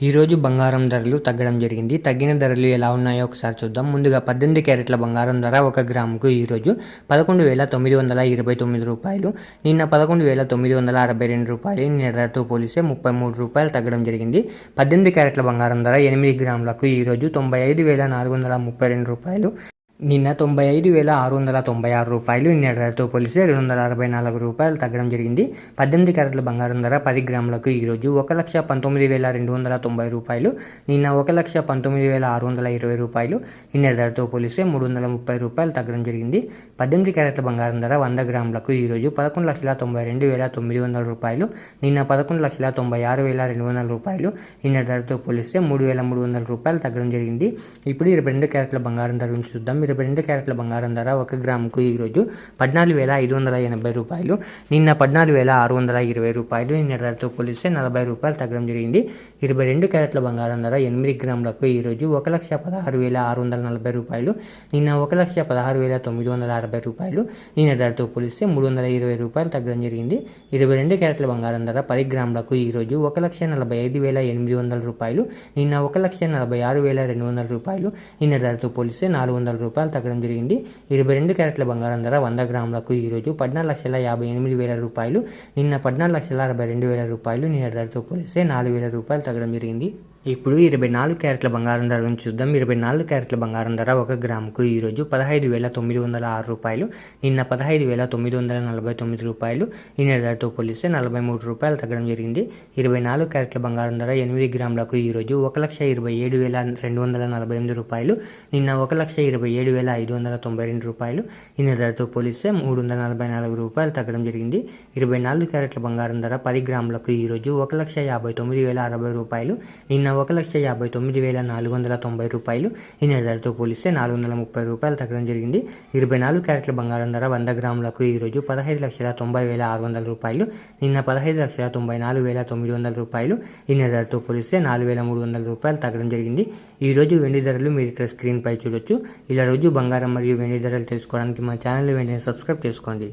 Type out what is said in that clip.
ఈరోజు బంగారం ధరలు తగ్గడం జరిగింది. తగ్గిన ధరలు ఎలా ఉన్నాయో ఒకసారి చూద్దాం. ముందుగా 18 క్యారెట్ల బంగారం ధర 1 గ్రాముకు ఈరోజు 11,929 రూపాయలు. నిన్న 11,962 రూపాయలు. నిన్న ధరతో పోలిస్తే 33 రూపాయలు తగ్గడం జరిగింది. 18 క్యారెట్ల బంగారం ధర 8 గ్రాములకు ఈరోజు 95,432 రూపాయలు. నిన్న 95,696 రూపాయలు. నిన్న ధరతో పోలిస్తే 264 రూపాయలు తగ్గడం జరిగింది. 18 క్యారెట్ల బంగారం ధర 10 గ్రాములకు ఈరోజు 1,19,290 రూపాయలు. నిన్న 1,19,620 రూపాయలు. నిన్న ధరతో పోలిస్తే 330 రూపాయలు తగ్గడం జరిగింది. 18 క్యారెట్ల బంగారం ధర 100 గ్రాములకు ఈరోజు 11,92,900 రూపాయలు. నిన్న 11,96,200 రూపాయలు. నిన్న ధరతో పోలిస్తే 3,300 రూపాయలు తగ్గడం జరిగింది. ఇప్పుడు 22 క్యారెట్ల బంగారం ధర గురించి చూద్దాం. 22 క్యారెట్ల బంగారం ధర 1 గ్రాముకు ఈరోజు 14,580 రూపాయలు. నిన్న 14,620 రూపాయలు. నిన్న ధరతో పోలిస్తే 40 రూపాయలు తగ్గడం జరిగింది. 22 క్యారెట్ల బంగారం ధర 8 గ్రాములకు ఈరోజు 1,16,640 రూపాయలు. నిన్న 1,16,960 రూపాయలు. నిన్న ధరతో పోలిస్తే 320 రూపాయలు తగ్గడం జరిగింది. 22 క్యారెట్ల బంగారం ధర 10 గ్రాములకు ఈరోజు 1,45,800 రూపాయలు. నిన్న 1,46,200 రూపాయలు. నిన్న ధరతో పోలిస్తే 400 రూపాయలు తగ్గడం జరిగింది. 22 క్యారెట్ల బంగారం ధర 100 గ్రాములకు ఈరోజు 14,58,000 రూపాయలు. నిన్న 14,62,000 రూపాయలు. నిన్న ధరతో పోలిస్తే 4,000 రూపాయలు తగ్గడం జరిగింది. ఇప్పుడు 24 క్యారెట్ల బంగారం ధర గురించి చూద్దాం. 24 క్యారెట్ల బంగారం ధర 1 గ్రాముకు ఈరోజు 15,906 రూపాయలు. నిన్న 15,949 రూపాయలు. నిన్న ధరతో పోలిస్తే 43 రూపాయలు తగ్గడం జరిగింది. 24 క్యారెట్ల బంగారం ధర 8 గ్రాములకు ఈరోజు 1,27,248 రూపాయలు. నిన్న 1,27,592 రూపాయలు. నిన్న ధరతో పోలిస్తే 344 రూపాయలు తగ్గడం జరిగింది. 24 క్యారెట్ల బంగారం ధర 10 గ్రాములకు ఈరోజు 1,59,060 రూపాయలు. నిన్న 1,59,490 రూపాయలు. నిన్న ధరతో పోలిస్తే 430 రూపాయలు తగ్గడం జరిగింది. 24 క్యారెట్ల బంగారం ధర 100 గ్రాములకు ఈరోజు 15,90,600 రూపాయలు. నిన్న 15,94,900 రూపాయలు. నిన్న ధరతో పోలిస్తే 4,300 రూపాయలు తగ్గడం జరిగింది. ఈ రోజు వెండి ధరలు మీరు ఇక్కడ స్క్రీన్ పై చూడొచ్చు. ఇలా రోజు బంగారం మరియు వెండి ధరలు తెలుసుకోవడానికి మా ఛానల్ వెంటనే సబ్స్క్రైబ్ చేసుకోండి.